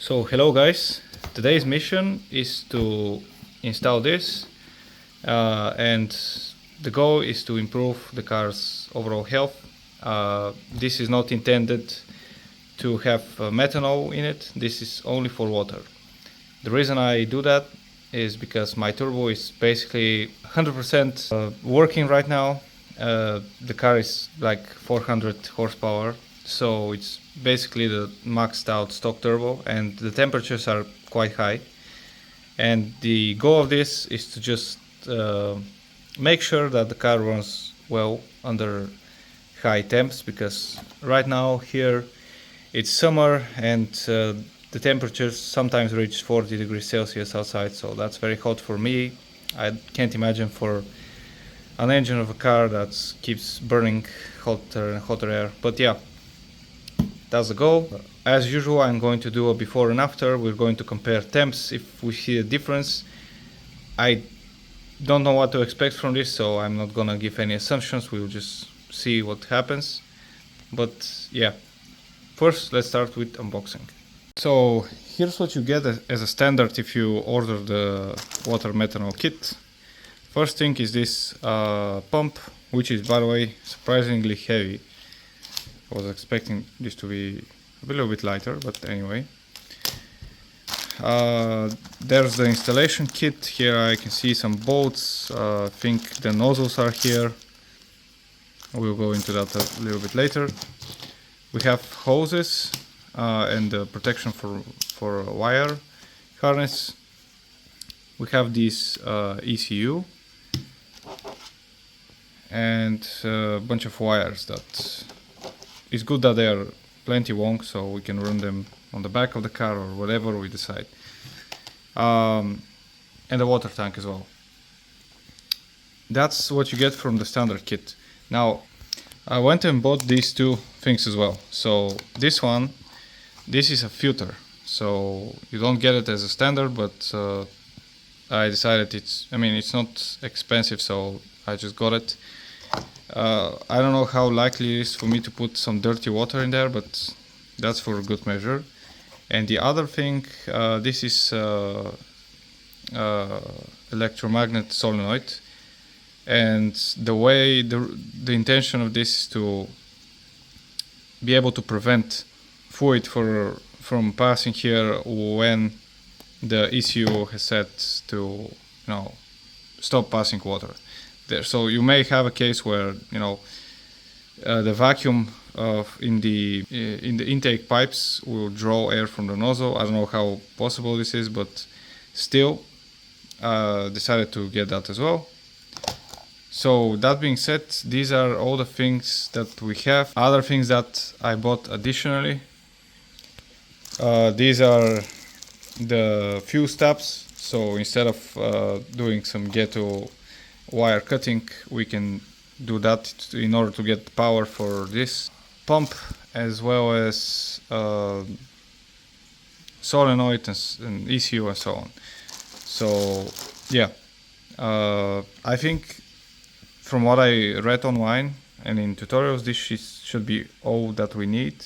So hello guys, today's mission is to install this and the goal is to improve the car's overall health. This is not intended to have methanol in it, this is only for water. The reason I do that is because my turbo is basically 100% working right now. The car is like 400 horsepower, so it's basically the maxed out stock turbo, and the temperatures are quite high. And the goal of this is to just make sure that the car runs well under high temps, because right now here it's summer and the temperatures sometimes reach 40 degrees Celsius outside, so that's very hot for me. I can't imagine for an engine of a car that keeps burning hotter and hotter air. But yeah, that's the goal. As usual, I'm going to do a before and after. We're going to compare temps if we see a difference. I don't know what to expect from this, so I'm not gonna give any assumptions. We'll just see what happens. But yeah, first let's start with unboxing. So here's what you get as a standard if you order the water methanol kit. First thing is this pump, which is, by the way, surprisingly heavy. I was expecting this to be a little bit lighter, but anyway. There's the installation kit. Here I can see some bolts. I think the nozzles are here. We'll go into that a little bit later. We have hoses and the protection for a wire harness. We have this ECU and a bunch of wires that it's good that they are plenty long, so we can run them on the back of the car or whatever we decide. And a water tank as well. That's what you get from the standard kit. Now, I went and bought these two things as well. So this is a filter. So you don't get it as a standard, but I decided it's not expensive, so I just got it. I don't know how likely it is for me to put some dirty water in there, but that's for good measure. And the other thing, this is electromagnet solenoid, and the intention of this is to be able to prevent fluid from passing here when the ECU has set to stop passing water there. So you may have a case where the vacuum in the intake pipes will draw air from the nozzle. I don't know how possible this is, but still decided to get that as well. So that being said, these are all the things that we have. Other things that I bought additionally, these are the fuse tabs. So instead of doing some ghetto wire cutting, we can do that in order to get power for this pump, as well as solenoid and ECU and so on. So yeah, I think from what I read online and in tutorials, this should be all that we need,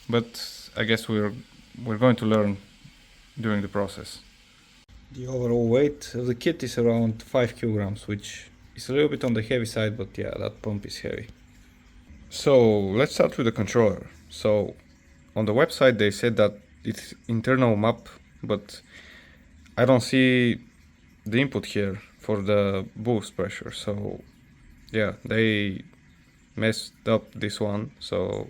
but I guess we're going to learn during the process. The overall weight of the kit is around 5 kilograms, which is a little bit on the heavy side, but yeah, that pump is heavy. So let's start with the controller. So on the website they said that it's internal map, but I don't see the input here for the boost pressure. So yeah, they messed up this one. So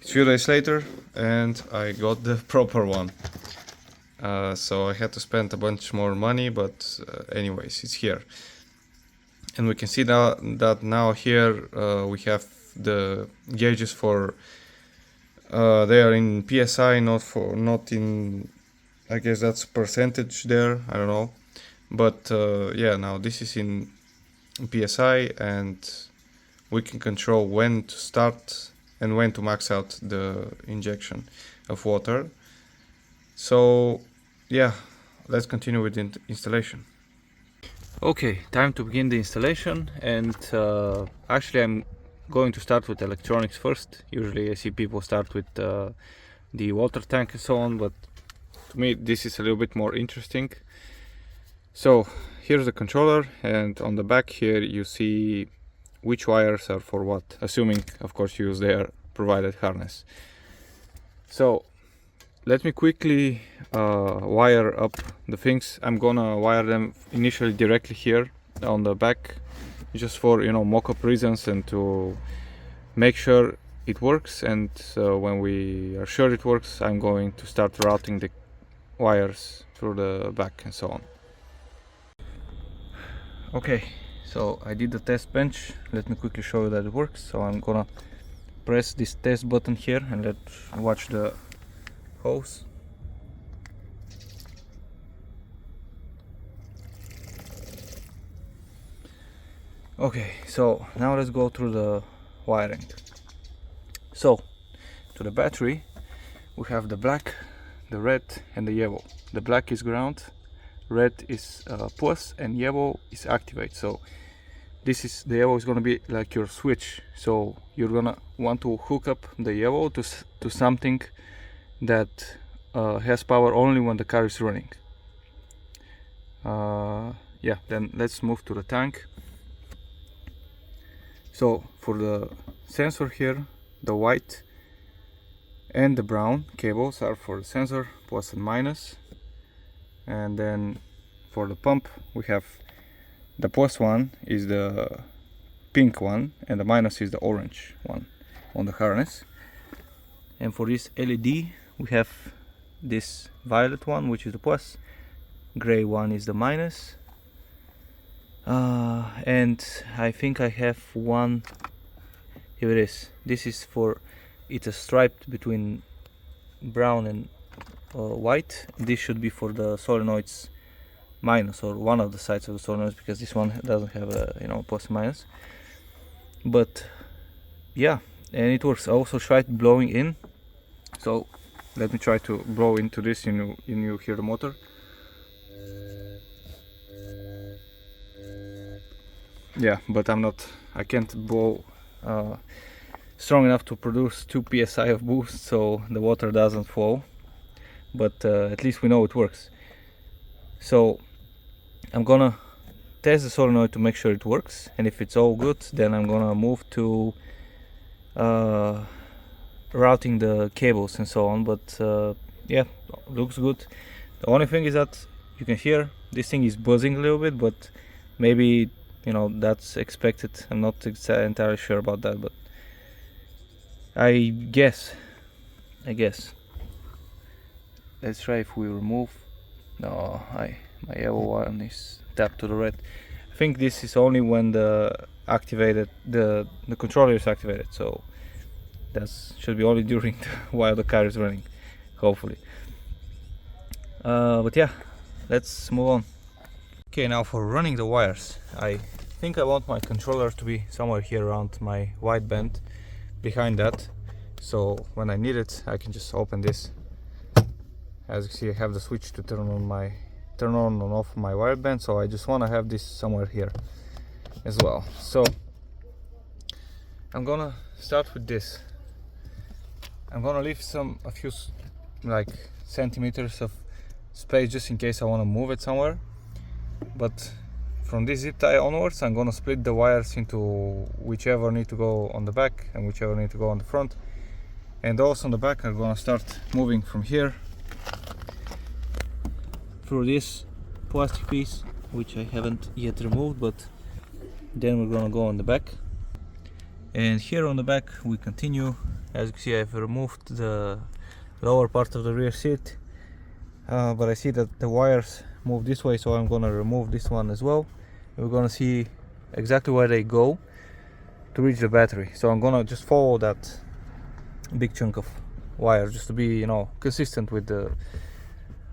it's a few days later and I got the proper one. So I had to spend a bunch more money, but anyways, it's here. And we can see that now here we have the gauges for they are in PSI, not in, I guess that's percentage there, I don't know. But yeah, now this is in PSI, and we can control when to start and when to max out the injection of water. So yeah, let's continue with the installation. Okay, time to begin the installation, and actually I'm going to start with electronics first. Usually I see people start with the water tank and so on, but to me this is a little bit more interesting. So here's the controller, and on the back here you see which wires are for what, assuming of course you use their provided harness. So let me quickly wire up the things. I'm gonna wire them initially directly here on the back, just for, you know, mock-up reasons and to make sure it works. And when we are sure it works, I'm going to start routing the wires through the back and so on. Okay, so I did the test bench. Let me quickly show you that it works. So I'm gonna press this test button here and let's watch the hose. Okay, so now let's go through the wiring. So to the battery we have the black, the red and the yellow. The black is ground, red is plus, and yellow is activate. So this is, the yellow is going to be like your switch. So you're gonna want to hook up the yellow to something that has power only when the car is running. Yeah, then let's move to the tank. So for the sensor here, the white and the brown cables are for the sensor, plus and minus. And then for the pump we have the plus one is the pink one and the minus is the orange one on the harness. And for this LED we have this violet one, which is the plus, gray one is the minus, and I think I have one, here it is, this is for, it's a striped between brown and white. This should be for the solenoids minus, or one of the sides of the solenoids, because this one doesn't have a, you know, plus and minus. But yeah, and it works. I also tried blowing in, so let me try to blow into this. You hear the motor. Yeah, but I can't blow strong enough to produce 2 psi of boost, so the water doesn't flow. But at least we know it works. So I'm gonna test the solenoid to make sure it works, and if it's all good, then I'm gonna move to routing the cables and so on. But yeah, looks good. The only thing is that you can hear this thing is buzzing a little bit, but maybe, you know, that's expected. I'm not entirely sure about that, but I guess. Let's try if we remove. No, my yellow one is tapped to the red. I think this is only when the controller is activated, so that should be only during while the car is running, hopefully. But yeah, let's move on. Okay, now for running the wires, I think I want my controller to be somewhere here around my wideband, behind that, so when I need it I can just open this. As you see, I have the switch to turn on and off my wideband, so I just want to have this somewhere here as well. So I'm gonna start with this. I'm gonna leave a few like centimeters of space just in case I want to move it somewhere. But from this zip tie onwards, I'm gonna split the wires into whichever need to go on the back and whichever need to go on the front. And also on the back, I'm gonna start moving from here through this plastic piece, which I haven't yet removed, but then we're gonna go on the back. And here on the back we continue. As you can see, I've removed the lower part of the rear seat, but I see that the wires move this way, so I'm gonna remove this one as well. We're gonna see exactly where they go to reach the battery. So I'm gonna just follow that big chunk of wire just to be, you know, consistent with the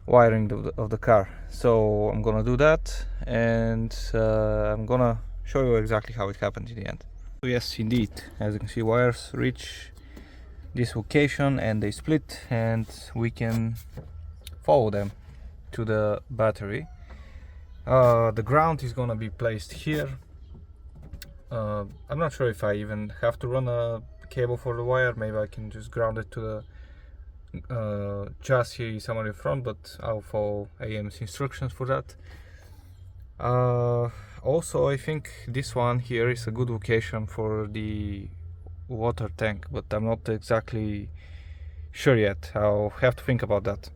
wiring of the car. So I'm gonna do that, and I'm gonna show you exactly how it happened in the end. So yes, indeed, as you can see, wires reach this location and they split, and we can follow them to the battery. The ground is gonna be placed here. I'm not sure if I even have to run a cable for the wire. Maybe I can just ground it to the chassis somewhere in front, but I'll follow AEM's instructions for that. Also, I think this one here is a good location for the water tank, but I'm not exactly sure yet. I'll have to think about that.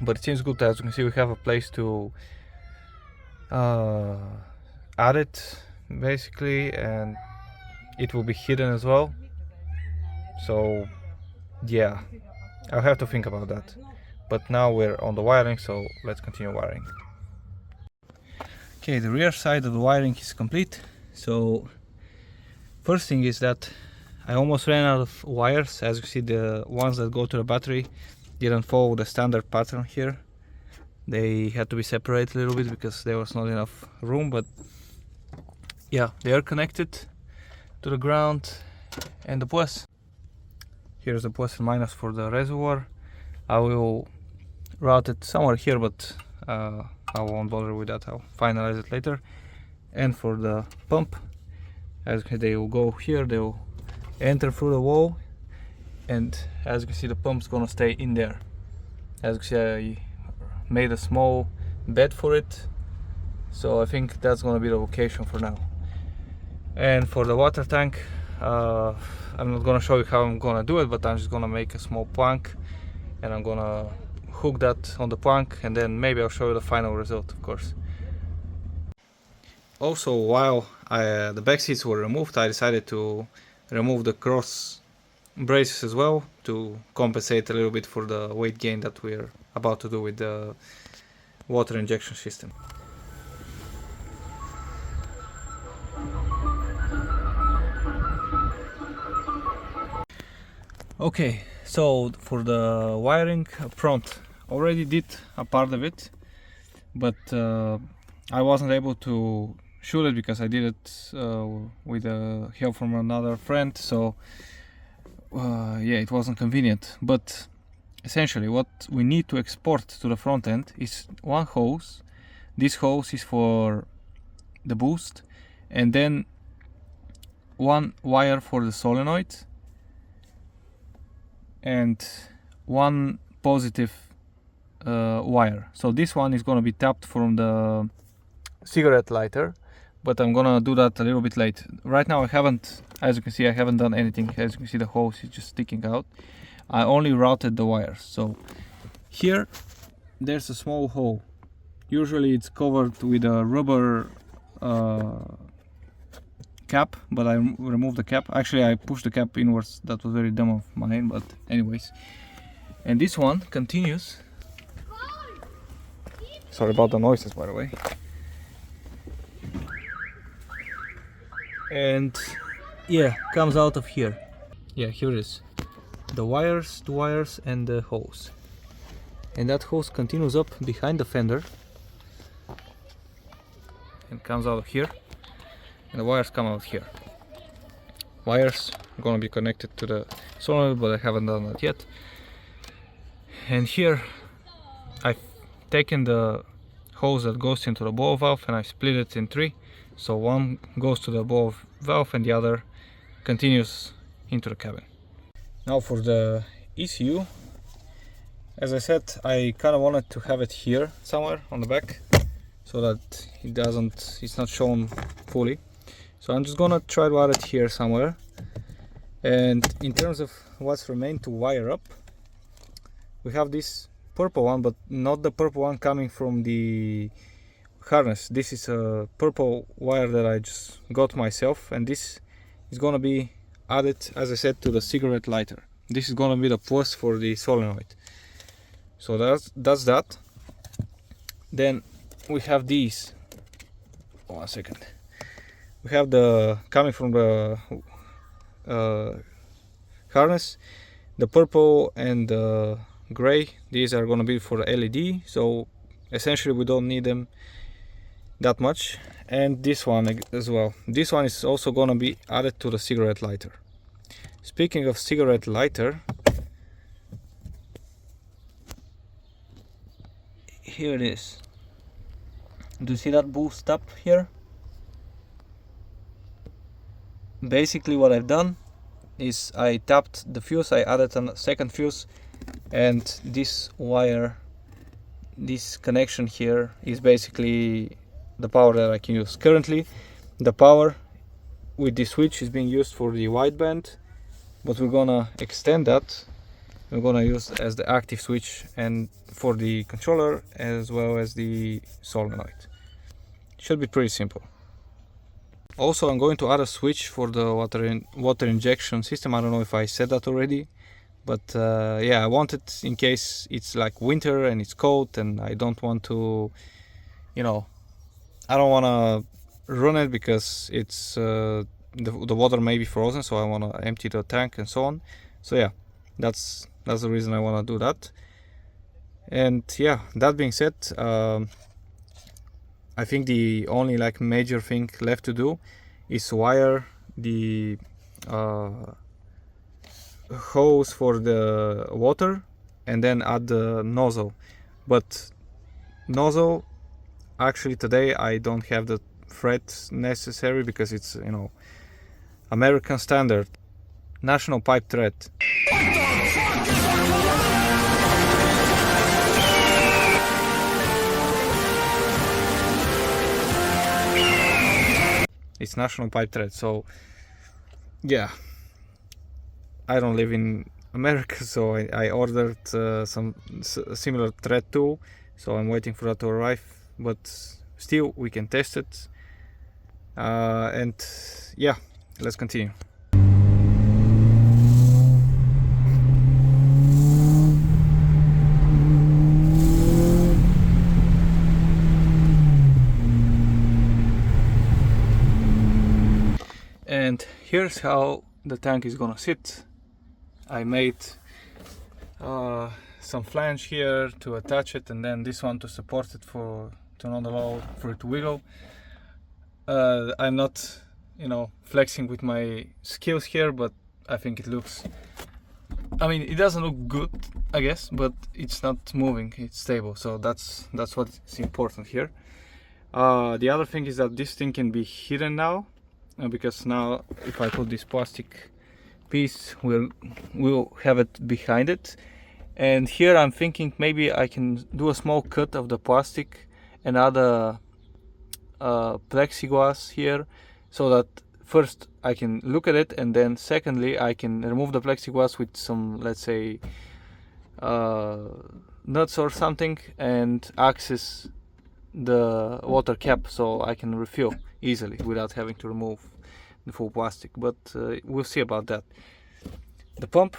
But it seems good. As you can see, we have a place to add it basically, and it will be hidden as well. So yeah, I'll have to think about that. But now we're on the wiring, so let's continue wiring. Okay, the rear side of the wiring is complete. So first thing is that I almost ran out of wires. As you see, the ones that go to the battery didn't follow the standard pattern here. They had to be separated a little bit because there was not enough room, but yeah, they are connected to the ground and the plus. Here's the plus and minus for the reservoir. I will route it somewhere here, but I won't bother with that. I'll finalize it later. And for the pump, as you can see, they will go here, they will enter through the wall, and as you can see, the pump's gonna stay in there. As you can see, I made a small bed for it, so I think that's gonna be the location for now. And for the water tank, I'm not gonna show you how I'm gonna do it, but I'm just gonna make a small plank and I'm gonna hook that on the plank, and then maybe I'll show you the final result, of course. Also, while the back seats were removed, I decided to remove the cross braces as well to compensate a little bit for the weight gain that we're about to do with the water injection system. Okay, so for the wiring up front, already did a part of it, but I wasn't able to shoot it because I did it with help from another friend, so yeah, it wasn't convenient. But essentially what we need to export to the front end is one hose. This hose is for the boost, and then one wire for the solenoid and one positive wire. So this one is going to be tapped from the cigarette lighter, but I'm gonna do that a little bit late. Right now I haven't, as you can see, I haven't done anything. As you can see, the hose is just sticking out. I only routed the wires. So here there's a small hole. Usually it's covered with a rubber cap, but I removed the cap. Actually, I pushed the cap inwards. That was very dumb of mine, but anyways. And this one continues. Sorry about the noises, by the way. And yeah, comes out of here. Yeah, here it is. The wires, and the hose. And that hose continues up behind the fender and comes out of here. And the wires come out here. Wires are gonna be connected to the solenoid, but I haven't done that yet. And here I've taken the hose that goes into the ball valve and I split it in three. So one goes to the ball valve and the other continues into the cabin. Now for the ECU, as I said, I kind of wanted to have it here somewhere on the back so that it's not shown fully. So I'm just gonna try to add it here somewhere. And in terms of what's remained to wire up, we have this purple one, but not the purple one coming from the harness. This is a purple wire that I just got myself, and this is gonna be added, as I said, to the cigarette lighter. This is gonna be the plus for the solenoid. So that's that. Then we have these. 1 second. We have the coming from the harness, the purple and the gray. These are gonna be for the LED. So essentially we don't need them that much. And this one as well. This one is also gonna be added to the cigarette lighter. Speaking of cigarette lighter, here it is. Do you see that boost up here? Basically what I've done is I tapped the fuse, I added a second fuse and this wire, this connection here is basically the power that I can use. Currently the power with this switch is being used for the wideband, but we're gonna extend that. We're gonna use as the active switch and for the controller as well as the solenoid. Should be pretty simple. Also, I'm going to add a switch for the water injection system. I don't know if I said that already, but yeah, I want it in case it's like winter and it's cold and I don't want to, you know, I don't want to run it because it's the water may be frozen, so I want to empty the tank and so on. So yeah, that's the reason I want to do that. And yeah, that being said, I think the only like major thing left to do is wire the hose for the water and then add the nozzle. But nozzle, actually today I don't have the thread necessary because it's, you know, American standard national pipe thread. It's national pipe thread, so yeah, I don't live in America, so I ordered some similar thread too, so I'm waiting for that to arrive, but still we can test it. And yeah, let's continue. And here's how the tank is gonna sit. I made some flange here to attach it, and then this one to support it to not allow for it to wiggle. I'm not, you know, flexing with my skills here, but I think it looks, I mean, it doesn't look good, I guess, but it's not moving, it's stable, so that's what's important here. The other thing is that this thing can be hidden now, because now if I put this plastic piece, we'll have it behind it. And here I'm thinking maybe I can do a small cut of the plastic and add a plexiglass here, so that first I can look at it, and then secondly I can remove the plexiglass with some, let's say, nuts or something, and access the water cap so I can refill easily without having to remove the full plastic. But we'll see about that. The pump,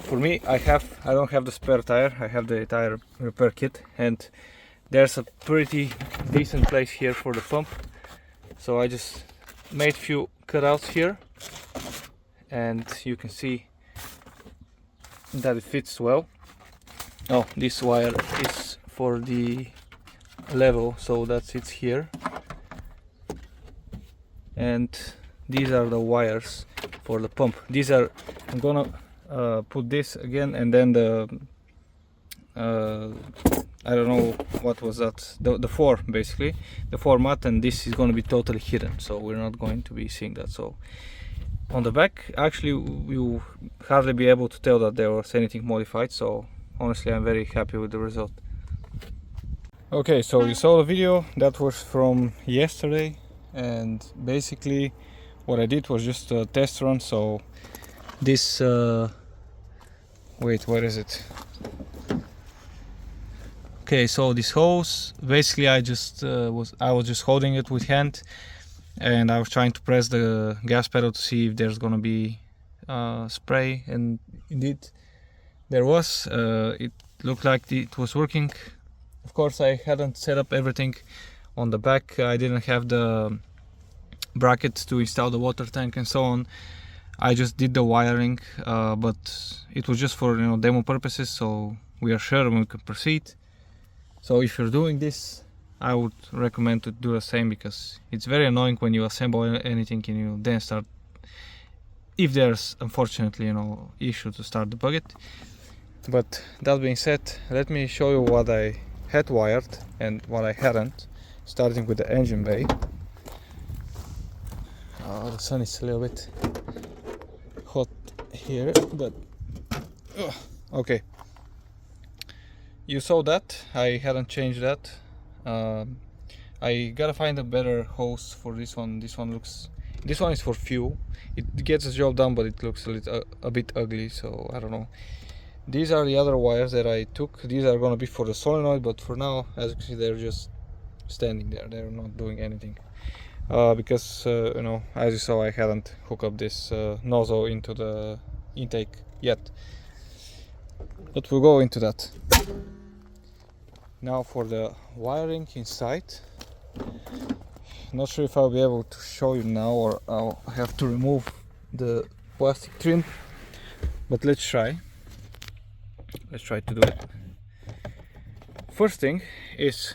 for me, I don't have the spare tire, I have the tire repair kit, and there's a pretty decent place here for the pump, so I just made few cutouts here, and you can see that it fits well. Oh, this wire is for the level, so that sits here, and these are the wires for the pump. These are, I'm gonna put this again, and then the I don't know what was that, the floor, basically the floor mat, and this is going to be totally hidden, so we're not going to be seeing that. So on the back, actually you'll hardly be able to tell that there was anything modified, so honestly I'm very happy with the result. Okay, so you saw the video that was from yesterday, and basically what I did was just a test run. So this wait, where is it? Okay, so this hose, basically I was just holding it with hand, and I was trying to press the gas pedal to see if there's gonna be spray, and indeed there was. It looked like it was working. Of course, I hadn't set up everything on the back. I didn't have the brackets to install the water tank and so on. I just did the wiring, but it was just for, you know, demo purposes, so we are sure we can proceed. So if you're doing this, I would recommend to do the same, because it's very annoying when you assemble anything and you then start, if there's unfortunately, you know, issue to start debug it. But that being said, let me show you what I had wired and what I hadn't, starting with the engine bay. The sun is a little bit hot here, but Okay, you saw that I hadn't changed that. I gotta find a better hose for this one. This one is for fuel. It gets the job done, but it looks a bit ugly, so I don't know. These are the other wires that I took. These are gonna be for the solenoid, but for now, as you can see, they're just standing there. They're not doing anything. Because you know, as you saw, I hadn't hooked up this nozzle into the intake yet, but we'll go into that. Now for the wiring inside. Not sure if I'll be able to show you now, or I'll have to remove the plastic trim, but let's try to do it. First thing is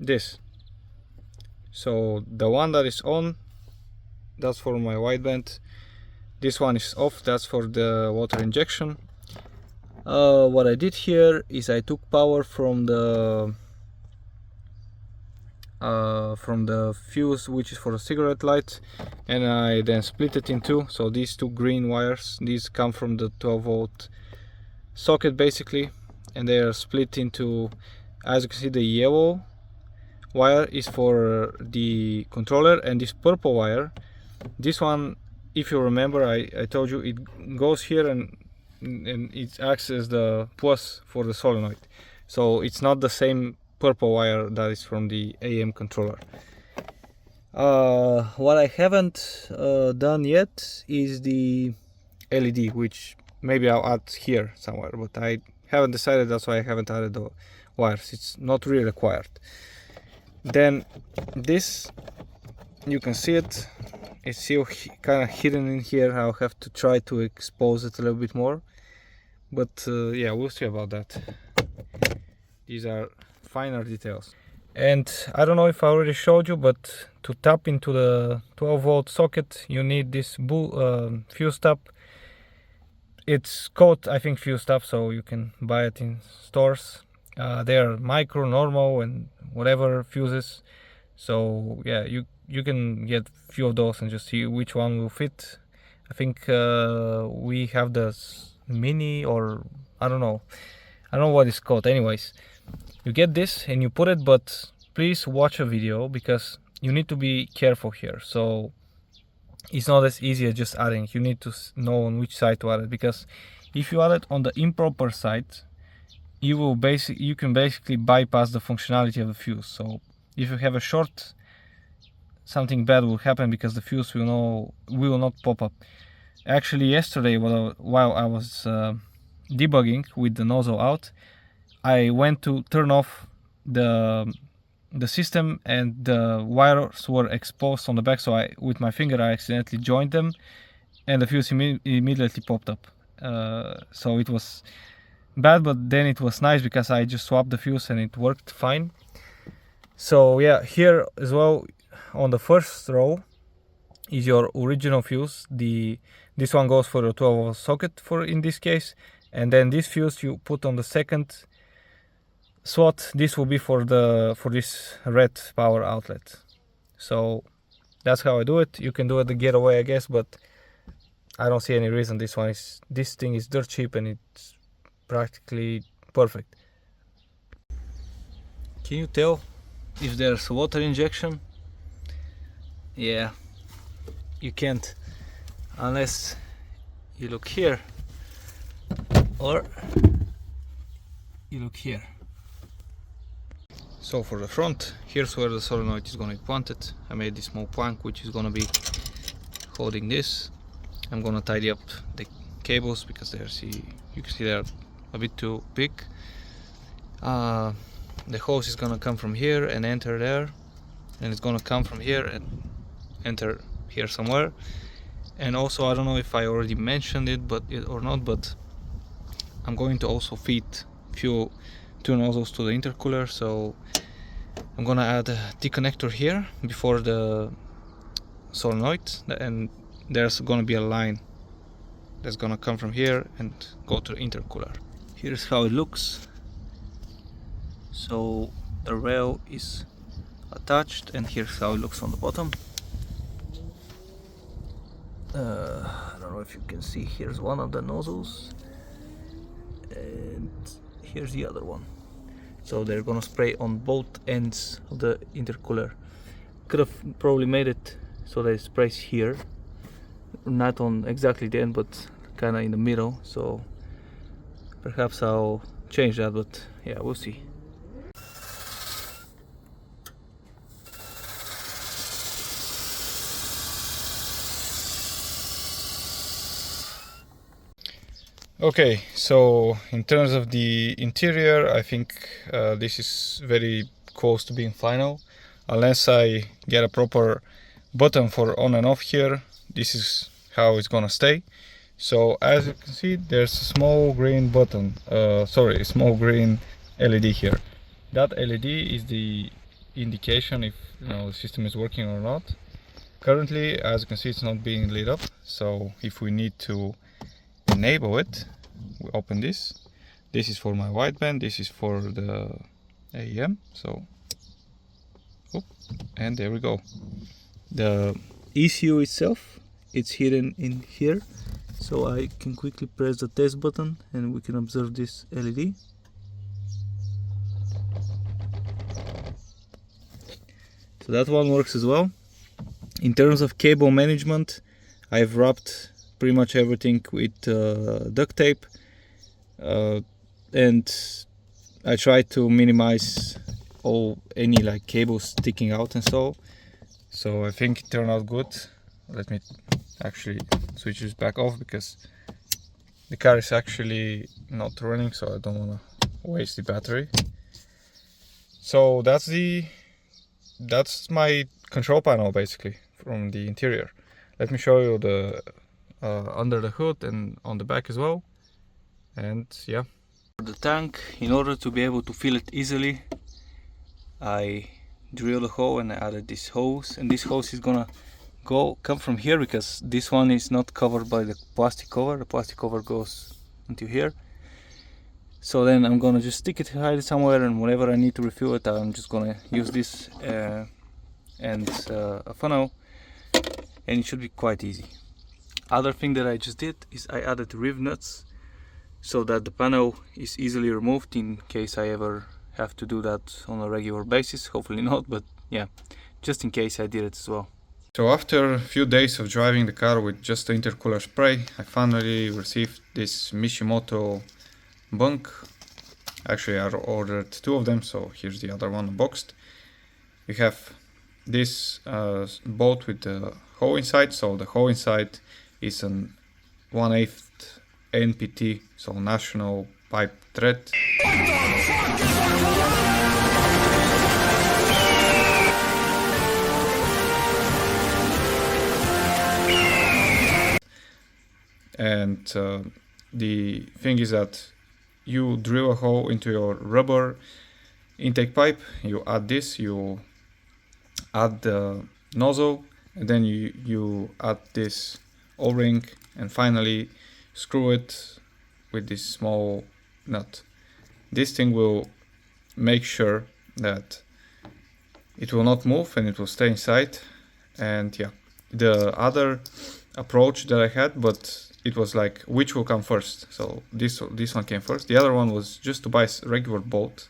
this. So the one that is on, that's for my wideband. This one is off, that's for the water injection. What I did here is I took power from the fuse, which is for the cigarette light, and I then split it in two. So these two green wires, these come from the 12-volt socket basically, and they are split into, as you can see, the yellow wire is for the controller, and this purple wire, this one, if you remember, I told you it goes here and it acts as the plus for the solenoid. So it's not the same purple wire that is from the AEM controller. What I haven't done yet is the LED, which maybe I'll add here somewhere, but I haven't decided. That's why I haven't added the wires. It's not really required. Then this, you can see it, it's still kind of hidden in here. I'll have to try to expose it a little bit more, but yeah, we'll see about that. These are finer details. And I don't know if I already showed you, but to tap into the 12-volt socket you need this fuse tap. It's called, I think, fuse tap, so you can buy it in stores. They are micro, normal, and whatever fuses. So yeah, you can get a few of those and just see which one will fit. I think we have the mini, or I don't know what it's called. Anyways, you get this and you put it, but please watch a video because you need to be careful here. So it's not as easy as just adding. You need to know on which side to add it, because if you add it on the improper side, you can basically bypass the functionality of the fuse. So if you have a short, something bad will happen because the fuse will not pop up. Actually, yesterday while I was debugging with the nozzle out, I went to turn off the system and the wires were exposed on the back, so with my finger I accidentally joined them and the fuse immediately popped up. So it was bad, but then it was nice because I just swapped the fuse and it worked fine. So yeah, here as well on the first row is your original fuse. This one goes for the 12-volt socket in this case, and then this fuse you put on the second slot. This will be for this red power outlet. So that's how I do it. You can do it the getaway, I guess, but I don't see any reason. This thing is dirt cheap and it's practically perfect. Can you tell if there's water injection? Yeah, you can't unless you look here or you look here. So for the front, here's where the solenoid is going to be planted. I made this small plank which is going to be holding this. I'm going to tidy up the cables because you can see they're a bit too big. The hose is going to come from here and enter there, and it's going to come from here and enter here somewhere. And also, I don't know if I already mentioned it or not, but I'm going to also feed two nozzles to the intercooler. So I'm gonna add a T-connector here before the solenoid, and there's gonna be a line that's gonna come from here and go to the intercooler. Here's how it looks. So the rail is attached, and here's how it looks on the bottom. I don't know if you can see, here's one of the nozzles, and here's the other one. So they're gonna spray on both ends of the intercooler. Could have probably made it so that it sprays here, not on exactly the end, but kind of in the middle. So perhaps I'll change that, but yeah, we'll see. Okay, so in terms of the interior, I think this is very close to being final. Unless I get a proper button for on and off here, this is how it's gonna stay. So as you can see, there's a small green button, sorry, small green LED here. That LED is the indication if the system is working or not. Currently, as you can see, it's not being lit up. So if we need to enable it, we open this. This is for my wideband, this is for the AEM. So, and there we go. The ECU itself, it's hidden in here. So I can quickly press the test button and we can observe this LED. So that one works as well. In terms of cable management, I've wrapped pretty much everything with duct tape, and I try to minimize any like cables sticking out and so I think it turned out good. Let me actually switch this back off because the car is actually not running, so I don't want to waste the battery. So that's my control panel basically from the interior. Let me show you the under the hood and on the back as well. And yeah, for the tank, in order to be able to fill it easily, I drilled a hole and I added this hose, and this hose is gonna come from here because this one is not covered by the plastic cover. The plastic cover goes until here. So then I'm gonna just stick it, hide it somewhere, and whenever I need to refill it, I'm just gonna use this and a funnel, and it should be quite easy. Other thing that I just did is I added riv nuts so that the panel is easily removed in case I ever have to do that on a regular basis. Hopefully not, but yeah, just in case I did it as well. So after a few days of driving the car with just the intercooler spray, I finally received this Mishimoto bunk. Actually, I ordered 2 of them, so here's the other one unboxed. We have this bolt with the hole inside, so the hole inside is an 1/8 NPT, so National Pipe Thread. And the thing is that you drill a hole into your rubber intake pipe, you add this, you add the nozzle, and then you add this O-ring, and finally screw it with this small nut. This thing will make sure that it will not move and it will stay inside. And yeah, the other approach that I had, but it was like which will come first. So this one came first. The other one was just to buy a regular bolt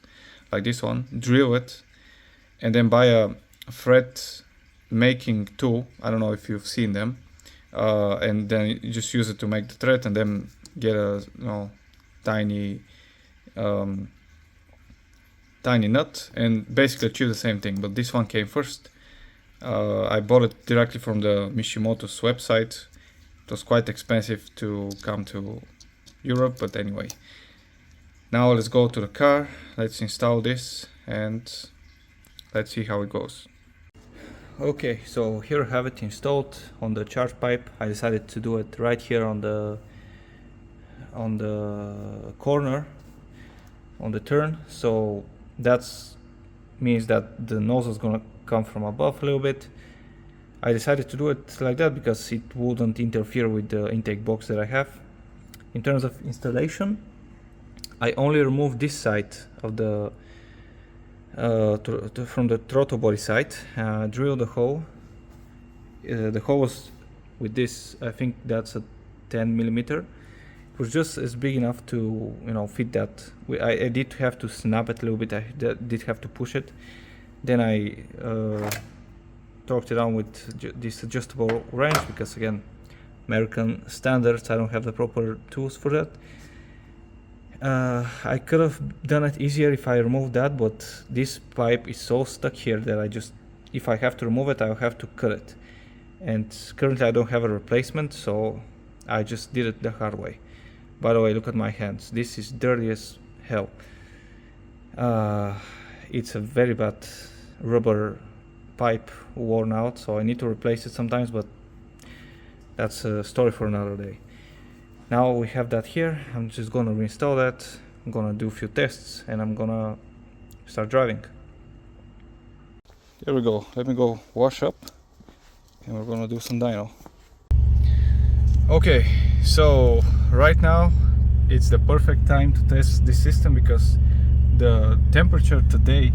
like this one, drill it, and then buy a thread making tool. I don't know if you've seen them, and then you just use it to make the thread, and then get a tiny nut and basically achieve the same thing. But this one came first. I bought it directly from the Mishimoto's website. It was quite expensive to come to Europe, but anyway. Now let's go to the car, let's install this, and let's see how it goes. Okay, so here I have it installed on the charge pipe. I decided to do it right here on the corner, on the turn. So that means that the nozzle is gonna come from above a little bit. I decided to do it like that because it wouldn't interfere with the intake box that I have. In terms of installation, I only removed this side of the from the throttle body side, drill the hole. The hole was with this, I think that's a 10 millimeter. was just as big enough to, you know, fit that. I did have to snap it a little bit. I did have to push it. Then I torqued it on with this adjustable wrench, because again, American standards, I don't have the proper tools for that. I could have done it easier if I removed that, but this pipe is so stuck here that I just, if I have to remove it, I'll have to cut it. And currently I don't have a replacement, so I just did it the hard way. By the way, look at my hands. This is dirty as hell. It's a very bad rubber pipe, worn out, so I need to replace it sometimes, but that's a story for another day. Now we have that here. I'm just gonna reinstall that. I'm gonna do a few tests and I'm gonna start driving. There we go. Let me go wash up and we're gonna do some dyno. Okay, so right now it's the perfect time to test this system because the temperature today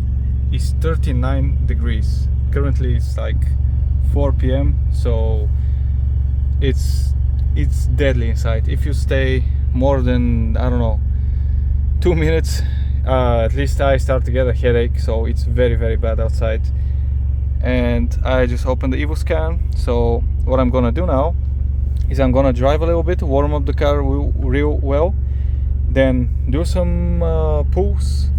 is 39 degrees. Currently it's like 4 p.m. so it's deadly inside. If you stay more than, I don't know, 2 minutes, at least I start to get a headache, so it's very, very bad outside. And I just opened the EvoScan. So what I'm gonna do now is I'm gonna drive a little bit, warm up the car real well, then do some pulls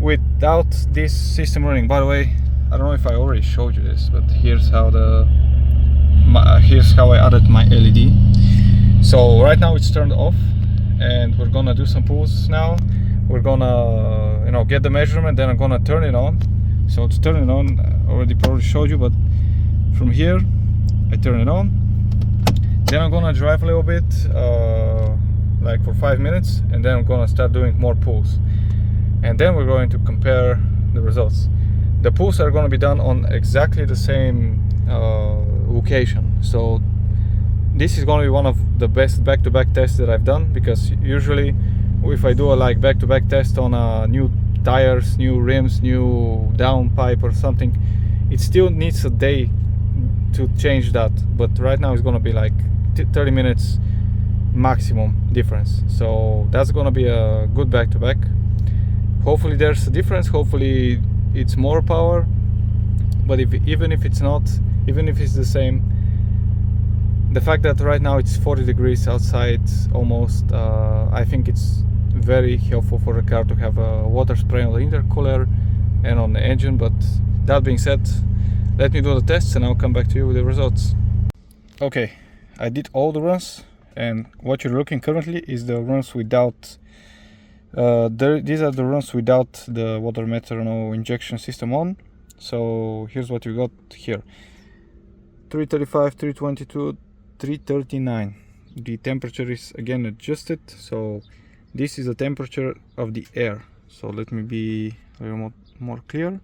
without this system running. By the way, I don't know if I already showed you this, but here's how I added my LED. So right now it's turned off and we're gonna do some pulls now. We're gonna, you know, get the measurement, then I'm gonna turn it on. So to turn it on, I already probably showed you, but from here I turn it on, then I'm gonna drive a little bit, like for 5 minutes, and then I'm gonna start doing more pulls, and then we're going to compare the results. The pulls are gonna be done on exactly the same location. So this is going to be one of the best back-to-back tests that I've done, because usually if I do a like back-to-back test on new tires, new rims, new downpipe or something, it still needs a day to change that. But right now it's going to be like 30 minutes maximum difference. So that's going to be a good back-to-back. Hopefully there's a difference. Hopefully it's more power. But even if it's not, even if it's the same, the fact that right now it's 40 degrees outside almost, I think it's very helpful for a car to have a water spray on the intercooler and on the engine. But that being said, let me do the tests and I'll come back to you with the results. Okay, I did all the runs, and what you're looking currently is the runs without, these are the runs without the water methanol injection system on. So here's what you got here: 335, 322, 339. The temperature is again adjusted, so this is the temperature of the air. So let me be a little more clear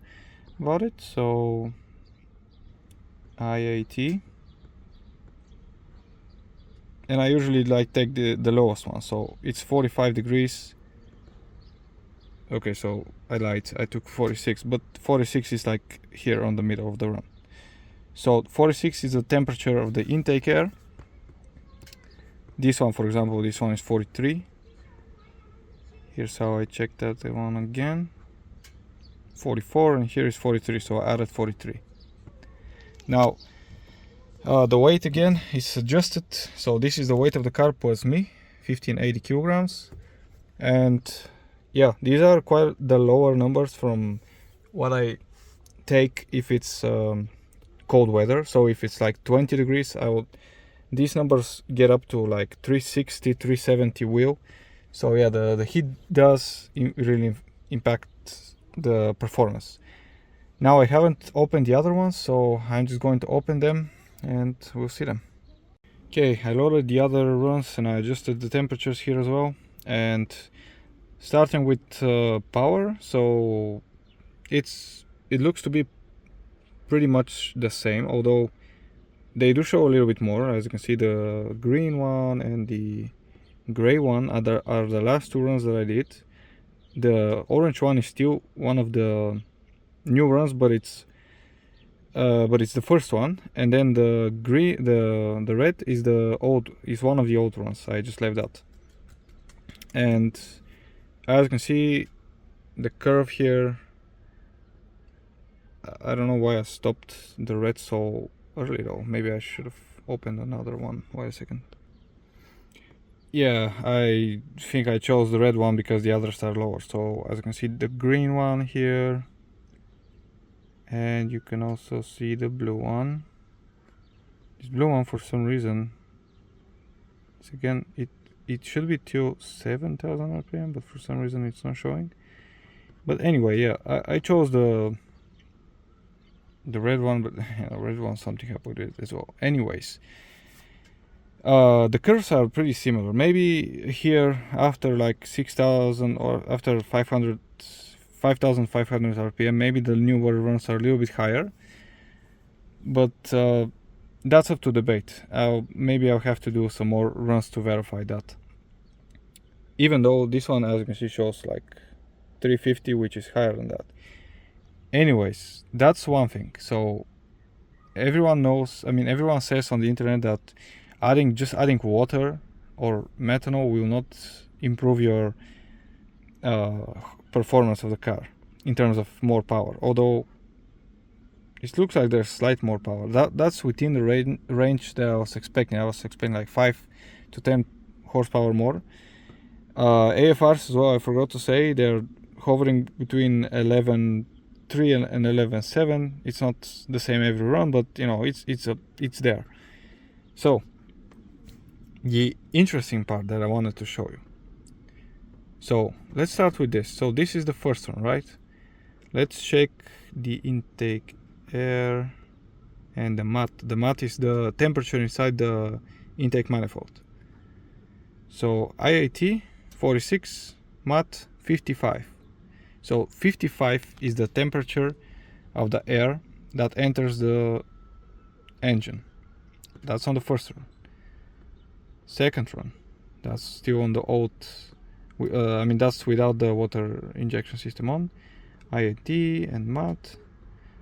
about it. So IAT, and I usually like take the lowest one, so it's 45 degrees. Okay, so I lied, I took 46, but 46 is like here on the middle of the run. So 46 is the temperature of the intake air. This one, for example, this one is 43. Here's how I check that one again. 44, and here is 43, so I added 43. Now, the weight again is adjusted. So this is the weight of the car plus me, 1580 kilograms. And yeah, these are quite the lower numbers from what I take if it's cold weather. So if it's like 20 degrees, these numbers get up to like 360, 370 wheel. So yeah, the heat does really impact the performance. Now I haven't opened the other ones, so I'm just going to open them and we'll see them. Okay, I loaded the other runs and I adjusted the temperatures here as well. And starting with power, so it looks to be pretty much the same, although they do show a little bit more. As you can see, the green one and the gray one are the last two runs that I did. The orange one is still one of the new runs, but it's the first one, and then the red is one of the old runs. I just left that. And as you can see, the curve here, I don't know why I stopped the red so early though. Maybe I should have opened another one. Wait a second. Yeah, I think I chose the red one because the others are lower. So as you can see, the green one here, and you can also see the blue one. This blue one, for some reason, it's again, it should be till 7,000 RPM, but for some reason it's not showing. But anyway, yeah, I chose the red one, but the red one, something happened with it as well. Anyways, the curves are pretty similar. Maybe here after like 6,000 or after 5,500 RPM, maybe the newer runs are a little bit higher. But that's up to debate. Maybe I'll have to do some more runs to verify that. Even though this one, as you can see, shows like 350, which is higher than that. Anyways, that's one thing. So everyone knows, I mean, everyone says on the internet that just adding water or methanol will not improve your performance of the car in terms of more power. Although it looks like there's slight more power. That's within the range that I was expecting. I was expecting like 5 to 10 horsepower more. AFRs as well, I forgot to say, they're hovering between 11.3 and 11.7. It's not the same every run, but you know, it's there. So the interesting part that I wanted to show you. So let's start with this. So this is the first one, right? Let's check the intake air and the mat. The mat is the temperature inside the intake manifold. So IAT 46, mat 55. So 55 is the temperature of the air that enters the engine. That's on the first run. Second run, that's still on the old, I mean that's without the water injection system on. IAT and mat.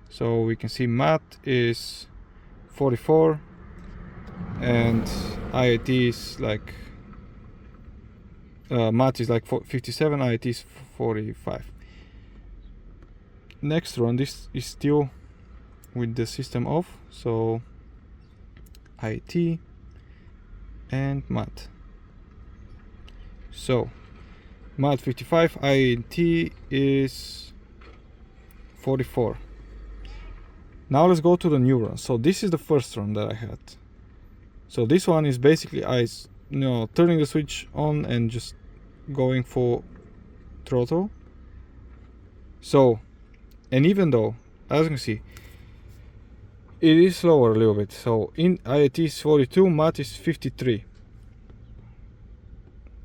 So we can see mat is 44 and IAT is like mat is like 57, IAT is 45. Next run, this is still with the system off, so IAT and mat. So mat 55, IAT is 44. Now let's go to the new run. So this is the first run that I had. So this one is basically turning the switch on and just going for throttle. So, and even though, as you can see, it is slower a little bit. So in IAT is 42, mat is 53,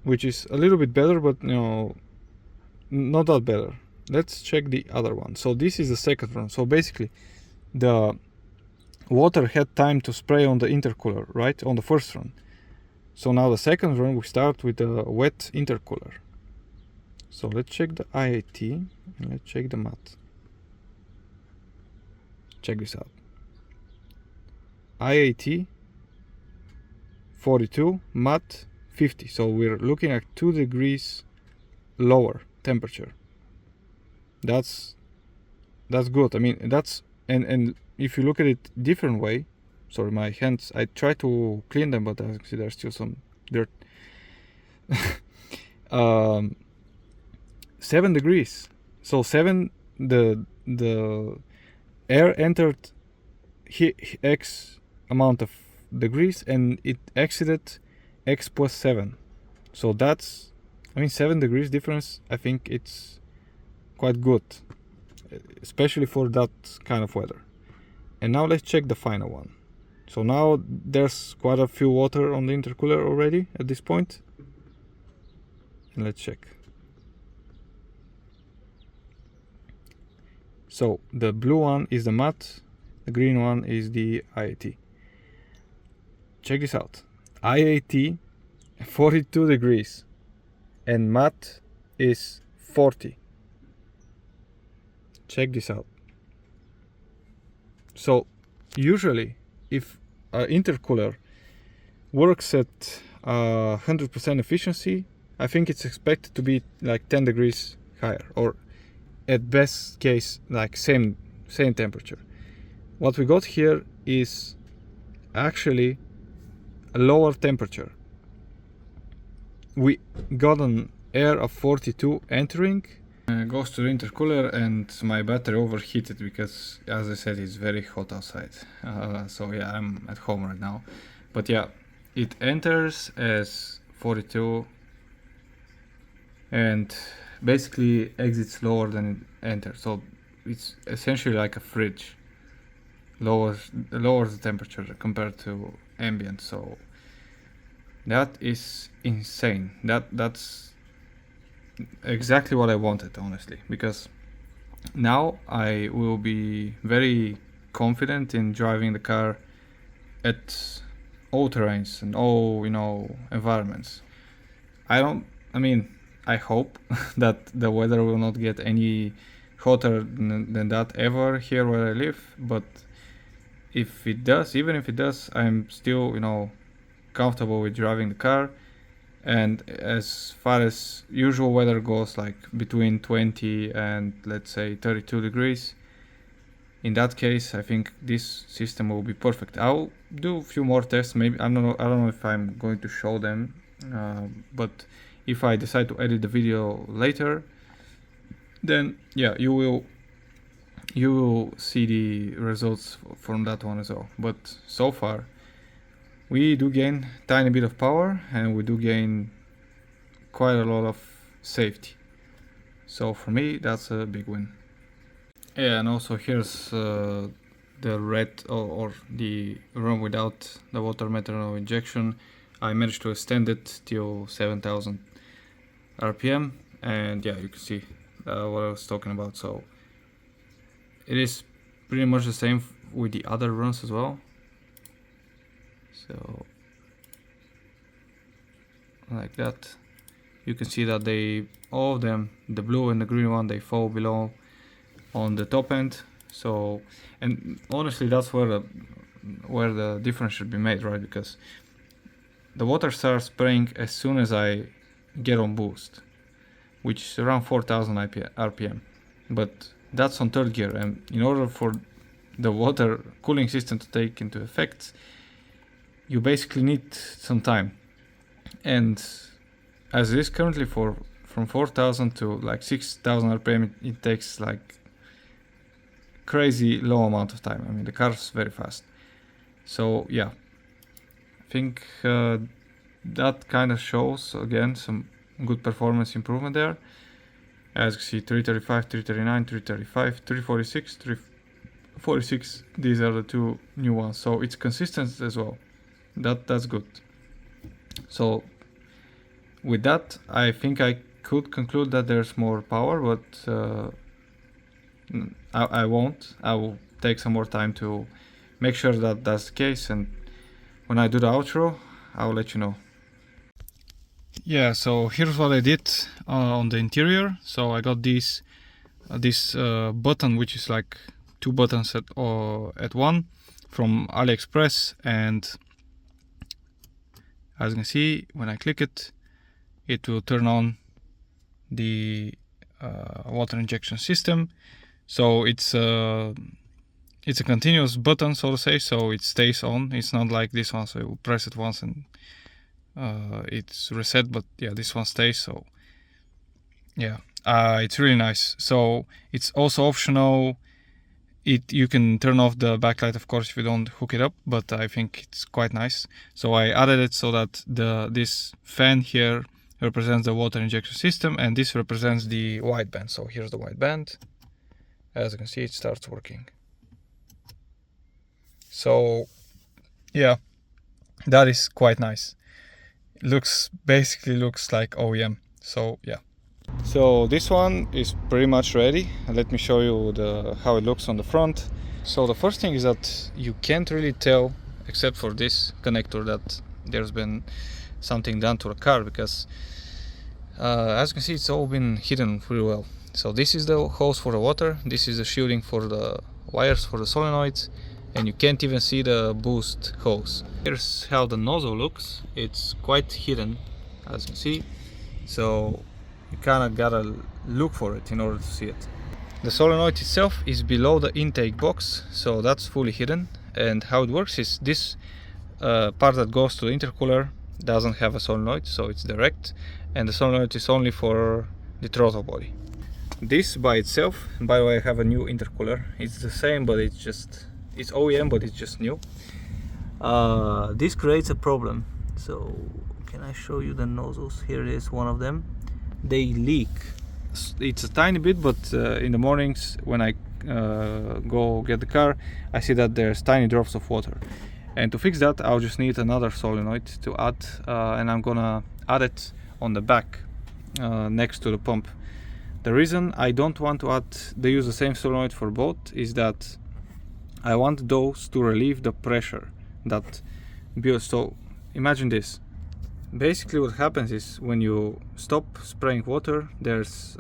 which is a little bit better, but not that better. Let's check the other one. So this is the second run. So basically, the water had time to spray on the intercooler, right, on the first run. So now the second run, we start with the wet intercooler. So let's check the IAT and let's check the mat. Check this out. IAT 42, mat 50. So we're looking at 2 degrees lower temperature. That's good. I mean, that's and if you look at it different way, sorry, my hands, I try to clean them, but as you can see, there's still some dirt. 7 degrees. So 7, the air entered X amount of degrees and it exited X plus 7. So that's, I mean, 7 degrees difference. I think it's quite good, especially for that kind of weather. And now let's check the final one. So now there's quite a few water on the intercooler already at this point. And let's check. So the blue one is the mat, the green one is the IAT. Check this out. IAT 42 degrees and mat is 40. Check this out. So usually if an intercooler works at 100% efficiency, I think it's expected to be like 10 degrees higher, or at best case like same temperature. What we got here is actually a lower temperature. We got an air of 42 entering. Goes to the intercooler, and my battery overheated because, as I said, it's very hot outside. So yeah, I'm at home right now. But yeah, it enters as 42 and basically exits lower than it enters. So it's essentially like a fridge. Lowers the temperature compared to ambient. So that is insane. That's exactly what I wanted, honestly, because now I will be very confident in driving the car at all terrains and all, you know, environments. I hope that the weather will not get any hotter than that ever here where I live, but if it does, even if it does, I'm still, you know, comfortable with driving the car. And as far as usual weather goes, like between 20 and let's say 32 degrees, in that case I think this system will be perfect. I'll do a few more tests. Maybe I don't know if I'm going to show them, but if I decide to edit the video later, then yeah, you will see the results from that one as well. But so far we do gain a tiny bit of power, and we do gain quite a lot of safety. So for me, that's a big win. Yeah, and also here's the red or the run without the water methanol injection. I managed to extend it till 7,000 RPM, and yeah, you can see what I was talking about. So it is pretty much the same with the other runs as well. So like that, you can see that all of them, the blue and the green one, they fall below on the top end. So, and honestly, that's where the difference should be made, right? Because the water starts spraying as soon as I get on boost, which is around 4,000 RPM. But that's on third gear, and in order for the water cooling system to take into effect, you basically need some time. And as it is currently, from 4,000 to like 6,000 RPM, it takes like crazy low amount of time. I mean, the car's very fast. So yeah, I think that kind of shows again some good performance improvement there. As you see, 335, 339, 335, 346, 346. These are the two new ones. So it's consistent as well. That's good. So with that, I think I could conclude that there's more power, but I won't. I will take some more time to make sure that that's the case, and when I do the outro, I will let you know. Yeah, so here's what I did on the interior. So I got this button, which is like two buttons at one, from AliExpress, and as you can see, when I click it, it will turn on the water injection system. So it's a continuous button, so to say, so it stays on. It's not like this one, so you press it once and it's reset, but yeah, this one stays. So yeah, it's really nice. So it's also optional. You can turn off the backlight, of course, if you don't hook it up, but I think it's quite nice. So I added it so that this fan here represents the water injection system, and this represents the wideband. So here's the wideband. As you can see, it starts working. So yeah, that is quite nice. It basically looks like OEM. So yeah. So this one is pretty much ready. Let me show you how it looks on the front. So the first thing is that you can't really tell, except for this connector, that there's been something done to the car, because as you can see, it's all been hidden pretty well. So this is the hose for the water, this is the shielding for the wires for the solenoids, and you can't even see the boost hose. Here's how the nozzle looks. It's quite hidden, as you can see. so you kinda gotta look for it in order to see it. The solenoid itself is below the intake box, so that's fully hidden. And how it works is this part that goes to the intercooler doesn't have a solenoid, so it's direct, and the solenoid is only for the throttle body. This by itself, by the way, I have a new intercooler. It's the same, but it's OEM, but it's just new. This creates a problem. So can I show you the nozzles? Here is one of them. They leak. It's a tiny bit, but in the mornings when I go get the car, I see that there's tiny drops of water. And to fix that, I'll just need another solenoid to add, and I'm gonna add it on the back next to the pump. The reason I don't want to use the same solenoid for both is that I want those to relieve the pressure that builds. So imagine this. Basically what happens is when you stop spraying water, there's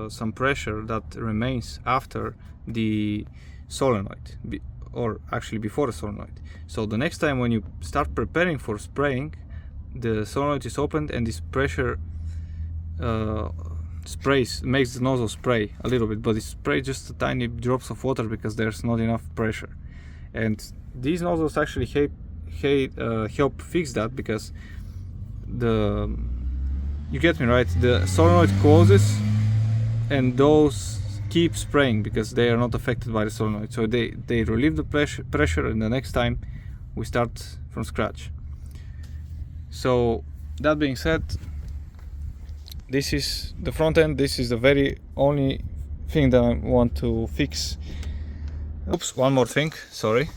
some pressure that remains after the solenoid, or actually before the solenoid. So the next time when you start preparing for spraying, the solenoid is opened and this pressure makes the nozzle spray a little bit, but it sprays just tiny drops of water because there's not enough pressure. And these nozzles actually help fix that, because you get me right, the solenoid closes and those keep spraying because they are not affected by the solenoid, so they relieve the pressure, and the next time we start from scratch. So that being said, this is the front end. This is the very only thing that I want to fix. Oops, one more thing, sorry.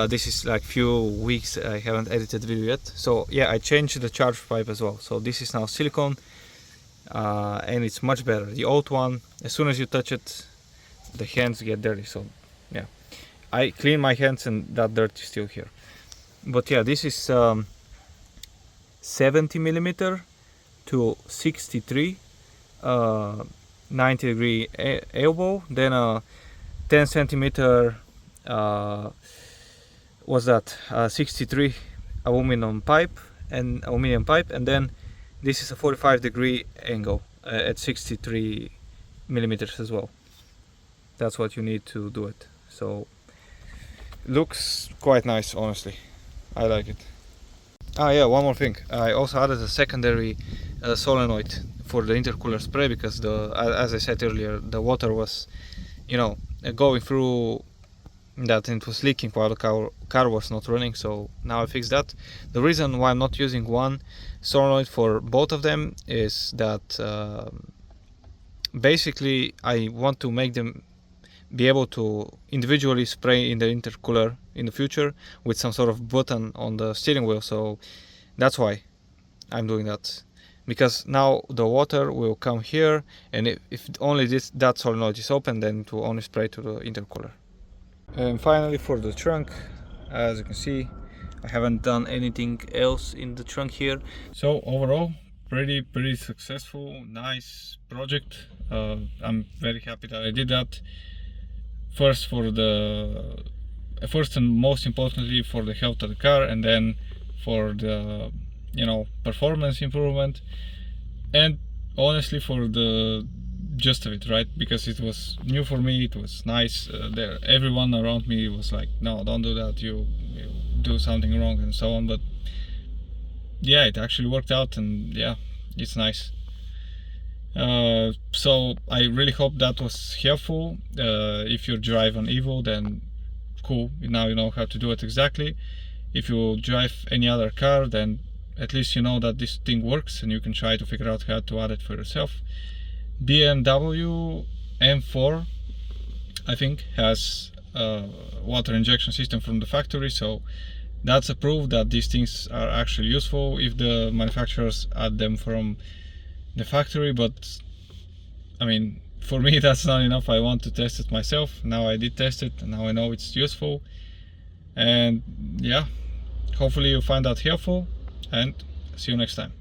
This is like few weeks I haven't edited the video yet. So yeah, I changed the charge pipe as well. So this is now silicone, and it's much better. The old one, as soon as you touch it, the hands get dirty. So yeah, I clean my hands and that dirt is still here. But yeah, this is 70 millimeter to 63, 90 degree elbow, then a 10 centimeter was that 63 aluminum pipe, and then this is a 45 degree angle at 63 millimeters as well. That's what you need to do it. So looks quite nice, honestly. I like it. Ah yeah, one more thing. I also added a secondary solenoid for the intercooler spray, because as I said earlier, the water was, going through that, and it was leaking while the car was not running. So now I fixed that. The reason why I'm not using one solenoid for both of them is that basically I want to make them be able to individually spray in the intercooler in the future with some sort of button on the steering wheel. So that's why I'm doing that, because now the water will come here, and if only that solenoid is open, then it will only spray to the intercooler. And finally, for the trunk, as you can see, I haven't done anything else in the trunk here. So overall, pretty successful, nice project. I'm very happy that I did that. First and most importantly for the health of the car, and then for the performance improvement, and honestly for the gist of it, right? Because it was new for me, it was nice. Everyone around me was like, no, don't do that, you do something wrong and so on. But yeah, it actually worked out, and yeah, it's nice. So I really hope that was helpful. If you drive an Evo, then cool, now you know how to do it exactly. If you drive any other car, then at least you know that this thing works, and you can try to figure out how to add it for yourself. BMW M4, I think, has a water injection system from the factory, so that's a proof that these things are actually useful if the manufacturers add them from the factory. But I mean, for me that's not enough. I want to test it myself. Now I did test it, and now I know it's useful. And yeah, hopefully you find that helpful, and see you next time.